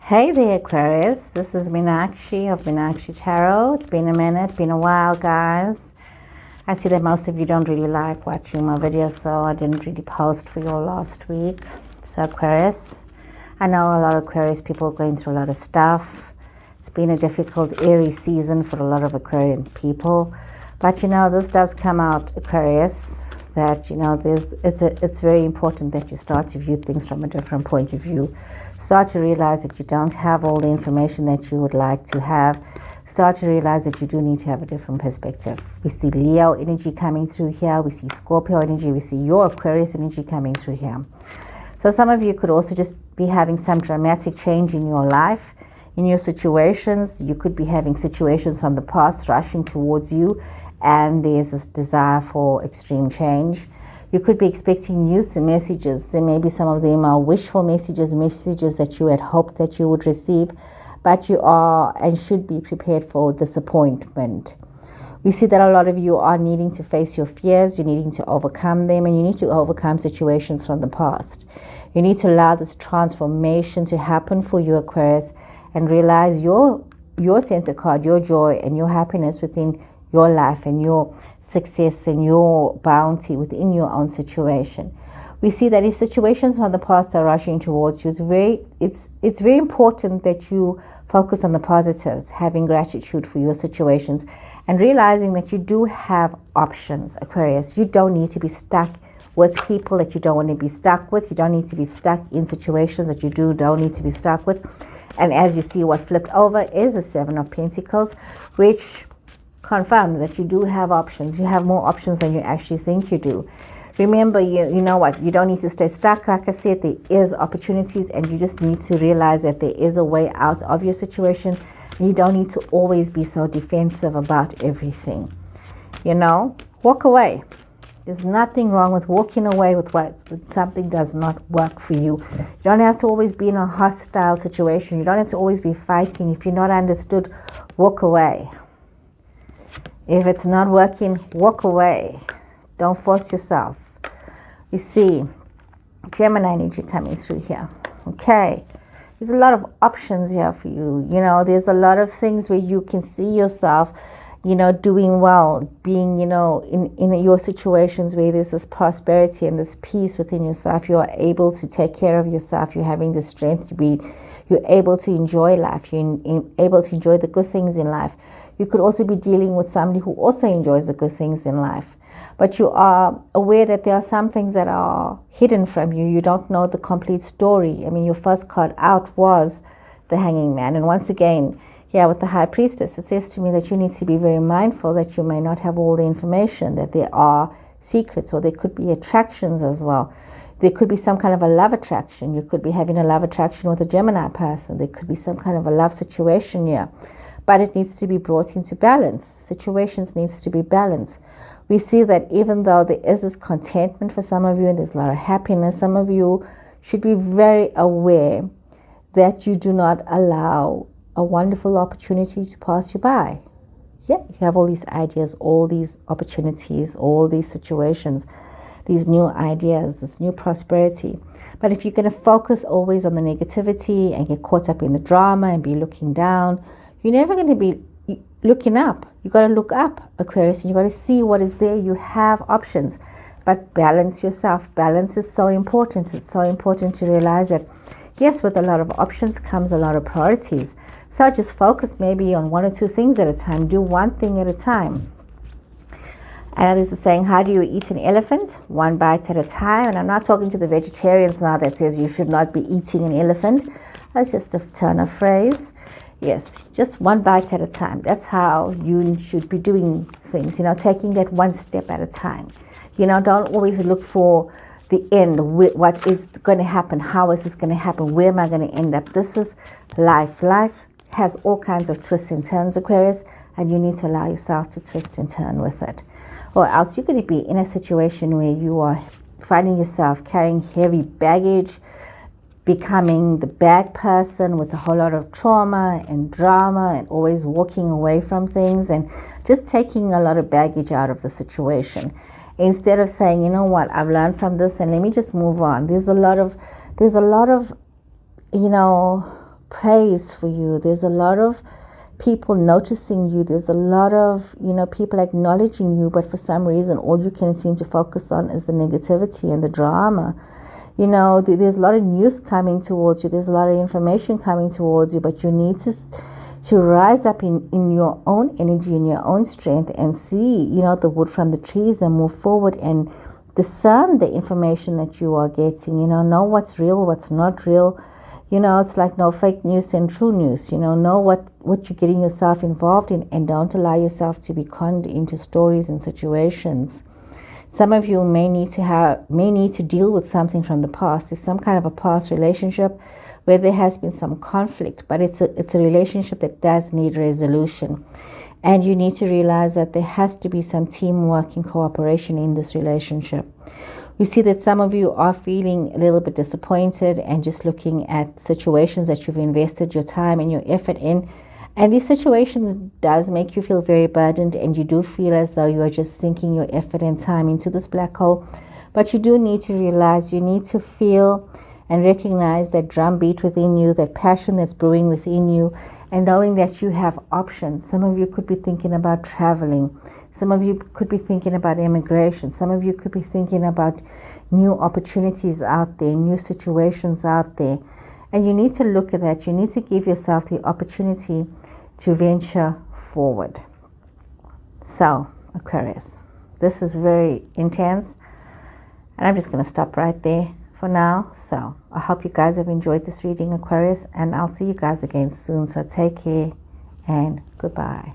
Hey there, Aquarius. This is Meenakshi of Meenakshi Tarot. It's been a minute, been a while, guys. I see that most of you don't really like watching my videos, so I didn't really post for you last week. So, Aquarius, I know a lot of Aquarius people are going through a lot of stuff. It's been a difficult, airy season for a lot of Aquarian people. But, this does come out, Aquarius, that, it's very important that you start to view things from a different point of view. Start to realize that you don't have all the information that you would like to have. Start to realize that you do need to have a different perspective. We see Leo energy coming through here. We see Scorpio energy. We see your Aquarius energy coming through here. So some of you could also just be having some dramatic change in your life, in your situations. You could be having situations from the past rushing towards you, and there's this desire for extreme change. You could be expecting news and messages, and maybe some of them are wishful messages that you had hoped that you would receive, but you are and should be prepared for disappointment. We see that a lot of you are needing to face your fears, you're needing to overcome them, and you need to overcome situations from the past. You need to allow this transformation to happen for you, Aquarius, and realize your center card, your joy and your happiness within your life and your success and your bounty within your own situation. We see that if situations from the past are rushing towards you, it's very important that you focus on the positives, having gratitude for your situations and realizing that you do have options, Aquarius. You don't need to be stuck with people that you don't want to be stuck with. You don't need to be stuck in situations that you don't need to be stuck with. And as you see, what flipped over is a Seven of Pentacles, which confirms that you do have options. You have more options than you actually think you do. Remember, you know what? You don't need to stay stuck. Like I said, there is opportunities, and you just need to realize that there is a way out of your situation. You don't need to always be so defensive about everything. Walk away. There's nothing wrong with walking away with something does not work for you. You don't have to always be in a hostile situation. You don't have to always be fighting. If you're not understood, walk away. If it's not working, walk away. Don't force yourself. You see Gemini energy coming through here. Okay. There's a lot of options here for you. There's a lot of things where you can see yourself, doing well, being, in your situations where there's this prosperity and this peace within yourself. You are able to take care of yourself. You're having the strength to be, you're able to enjoy life. You're able to enjoy the good things in life. You could also be dealing with somebody who also enjoys the good things in life. But you are aware that there are some things that are hidden from you. You don't know the complete story. I mean, your first card out was the Hanging Man. And once again, with the High Priestess, it says to me that you need to be very mindful that you may not have all the information, that there are secrets, or there could be attractions as well. There could be some kind of a love attraction. You could be having a love attraction with a Gemini person. There could be some kind of a love situation here. But it needs to be brought into balance. Situations needs to be balanced. We see that even though there is this contentment for some of you and there's a lot of happiness, some of you should be very aware that you do not allow a wonderful opportunity to pass you by. You have all these ideas, all these opportunities, all these situations, these new ideas, this new prosperity. But if you're going to focus always on the negativity and get caught up in the drama and be looking down, you're never going to be looking up. You got to look up, Aquarius, and you got to see what is there. You have options, but balance yourself. Balance is so important. It's so important to realize that, yes, with a lot of options comes a lot of priorities. So just focus maybe on one or two things at a time. Do one thing at a time. I know there's a saying, how do you eat an elephant? One bite at a time. And I'm not talking to the vegetarians now that says you should not be eating an elephant. That's just a turn of phrase. Yes, just one bite at a time. That's how you should be doing things, taking that one step at a time. Don't always look for the end. What is going to happen? How is this going to happen? Where am I going to end up? This is life. Life has all kinds of twists and turns, Aquarius, and you need to allow yourself to twist and turn with it. Or else you're going to be in a situation where you are finding yourself carrying heavy baggage, becoming the bad person with a whole lot of trauma and drama and always walking away from things and just taking a lot of baggage out of the situation. Instead of saying, you know what, I've learned from this and let me just move on. There's a lot of praise for you. There's a lot of people noticing you. There's a lot of, people acknowledging you, but for some reason all you can seem to focus on is the negativity and the drama. There's a lot of news coming towards you. There's a lot of information coming towards you, but you need to rise up in your own energy, in your own strength, and see, the wood from the trees, and move forward and discern the information that you are getting. Know what's real, what's not real. It's like no fake news and true news. Know what you're getting yourself involved in, and don't allow yourself to be conned into stories and situations. Some of you may need to deal with something from the past. It's some kind of a past relationship where there has been some conflict, but it's a relationship that does need resolution. And you need to realize that there has to be some teamwork and cooperation in this relationship. We see that some of you are feeling a little bit disappointed and just looking at situations that you've invested your time and your effort in. And these situations does make you feel very burdened, and you do feel as though you are just sinking your effort and time into this black hole. But you do need to realize, you need to feel and recognize that drumbeat within you, that passion that's brewing within you, and knowing that you have options. Some of you could be thinking about traveling. Some of you could be thinking about immigration. Some of you could be thinking about new opportunities out there, new situations out there. And you need to look at that. You need to give yourself the opportunity to venture forward. So, Aquarius, this is very intense. And I'm just going to stop right there for now. So, I hope you guys have enjoyed this reading, Aquarius. And I'll see you guys again soon. So, take care and goodbye.